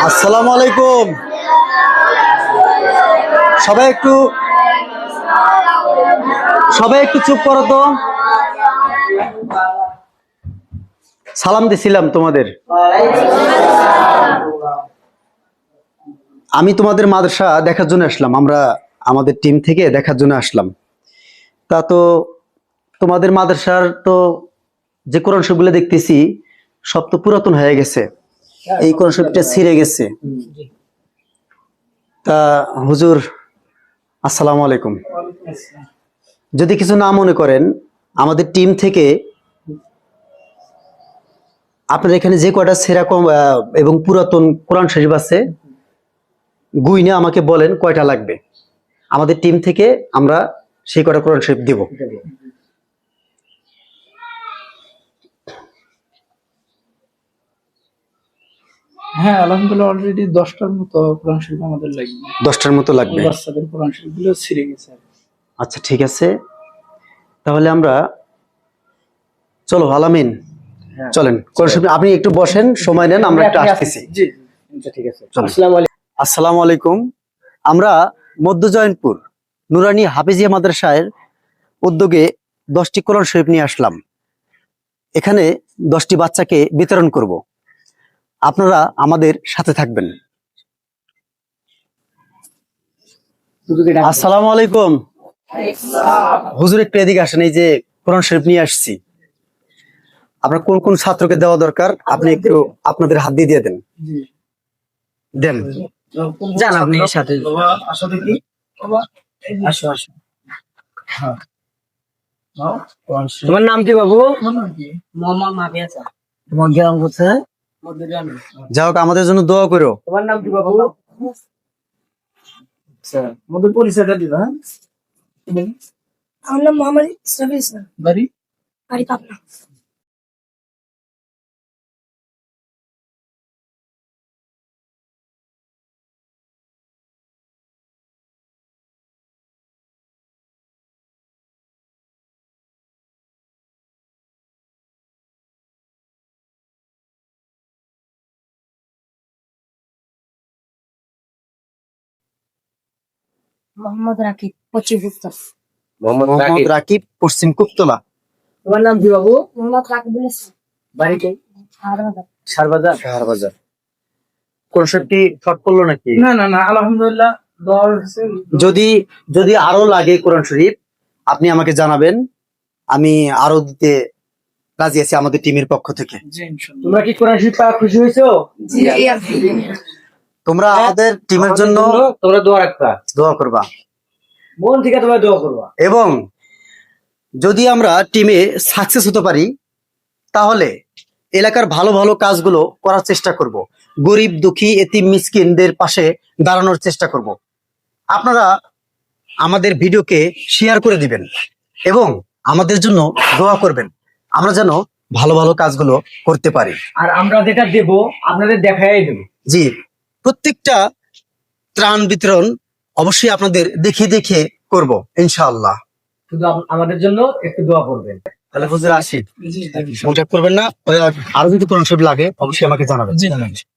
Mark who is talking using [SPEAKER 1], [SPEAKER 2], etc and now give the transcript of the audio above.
[SPEAKER 1] আসসালামু আলাইকুম। সবাই একটু চুপ করো তো। সালাম দিছিলাম তোমাদের। আমি তোমাদের মাদ্রাসা দেখার জন্য আসলাম, আমরা আমাদের টিম থেকে দেখার জন্য আসলাম। তা তো তোমাদের মাদ্রাসার তো যে কোরআন শরীফগুলো দেখতেছি সব তো পুরাতন হয়ে গেছে, এই কোরআন শরীফটা ছিঁড়ে গেছে। তা হুজুর আসসালামু আলাইকুম, যদি কিছু না মনে করেন আমাদের টিম থেকে আপনার এখানে যে কয়টা ছেঁড়া এবং পুরাতন কোরআন শরীফ আছে গুইনে আমাকে বলেন কয়টা লাগবে। আমাদের টিম থেকে আমরা সেই কয়টা কোরআন শরীফ দিব।
[SPEAKER 2] হ্যাঁ আলহামদুলিল্লাহ, অলরেডি 10টার মতো কোরআন শরীফ আমাদের লাগবে।
[SPEAKER 1] 10টার মতো লাগবে।
[SPEAKER 2] বাচ্চাদের কোরআন শরীফ গুলো ছিঁড়ে গেছে।
[SPEAKER 1] আচ্ছা ঠিক আছে, তাহলে আমরা চলো আলামিন চলেন কোরআন শরীফ। আপনি একটু বসেন, সময় নেন, আমরা একটু আসতেছি।
[SPEAKER 2] জি ঠিক আছে।
[SPEAKER 1] আসসালামু আলাইকুম। আমরা মধ্য জয়ন্তপুর নুরানি হাফিজিয়া মাদ্রাসার উদ্যোগে 10টি কোরআন শরীফ নিয়ে আসলাম। এখানে 10টি বাচ্চাকে বিতরণ করব, আপনারা আমাদের সাথে থাকবেন। আসসালামু আলাইকুম। হুজুর একটু এদিকে আসেন, এই যে কোরআন শরীফ নিয়ে আসছি, আপনার কোন কোন ছাত্রকে দেওয়া দরকার আপনি একটু আপনাদের হাত দিয়ে দেন। দেন
[SPEAKER 2] যান আপনি সাথে। আসো দেখি বাবা, আসো আসো। হ্যাঁ তোমার নাম কি বাবু? মোহাম্মদ মাবিয়াসা। তোমার গ্রাম কোথায়?
[SPEAKER 1] যাই হোক, আমাদের জন্য দোয়া করো।
[SPEAKER 2] তোমার নাম কি বাবু? আচ্ছা, আমাদের পরিচয়টা দিবা।
[SPEAKER 3] আমার নাম মোহাম্মদ ইসরাফিল ইসলাম।
[SPEAKER 2] বাড়ি?
[SPEAKER 3] বাড়ি পাবনা। মোহাম্মদ রাকিব, পশ্চিম উত্তর।
[SPEAKER 1] মোহাম্মদ রাকিব, পশ্চিম কুপ্তলা।
[SPEAKER 2] তোমার নাম কি বাবু?
[SPEAKER 3] মোহাম্মদ রাকিবুল ইসলাম।
[SPEAKER 2] বাড়িতে?
[SPEAKER 3] সারবাজার।
[SPEAKER 1] শাহবাজার। কোন শরীফটি শর্ট পড়লো নাকি?
[SPEAKER 2] না না না, আলহামদুলিল্লাহ দোয়া হয়েছে।
[SPEAKER 1] যদি আরো লাগে কোরআন শরীফ আপনি আমাকে জানাবেন, আমি আরো দিতে রাজি আছি আমাদের টিমের পক্ষ থেকে।
[SPEAKER 2] তোমরা কি কোরআন শরীফ পাওয়া খুশি হয়েছো?
[SPEAKER 1] তোমরা আমাদের টিমের জন্য
[SPEAKER 2] তোমরা দোয়া রাখবা,
[SPEAKER 1] দোয়া করবা,
[SPEAKER 2] মন থেকে তোমরা দোয়া করবা।
[SPEAKER 1] এবং যদি আমরা টিমে সাকসেস হতে পারি তাহলে এলাকার ভালো ভালো কাজগুলো করার চেষ্টা করব, গরিব দুঃখী এতিম মিসকিনদের পাশে দাঁড়ানোর চেষ্টা করব। আপনারা আমাদের ভিডিওকে শেয়ার করে দিবেন এবং আমাদের জন্য দোয়া করবেন, আমরা যেন ভালো ভালো কাজগুলো করতে পারি।
[SPEAKER 2] আর আমরা যেটা দেব আপনাদের দেখাই দেব।
[SPEAKER 1] জি, প্রত্যেকটা ত্রাণ বিতরণ অবশ্যই আপনাদের দেখে দেখে করব ইনশাআল্লাহ।
[SPEAKER 2] শুধু আমাদের জন্য একটু দোয়া করবেন।
[SPEAKER 1] তাহলে হুজুর আসি, কন্ট্যাক্ট করবেন না, আরো যদি কোনো সব লাগে অবশ্যই আমাকে জানাবেন।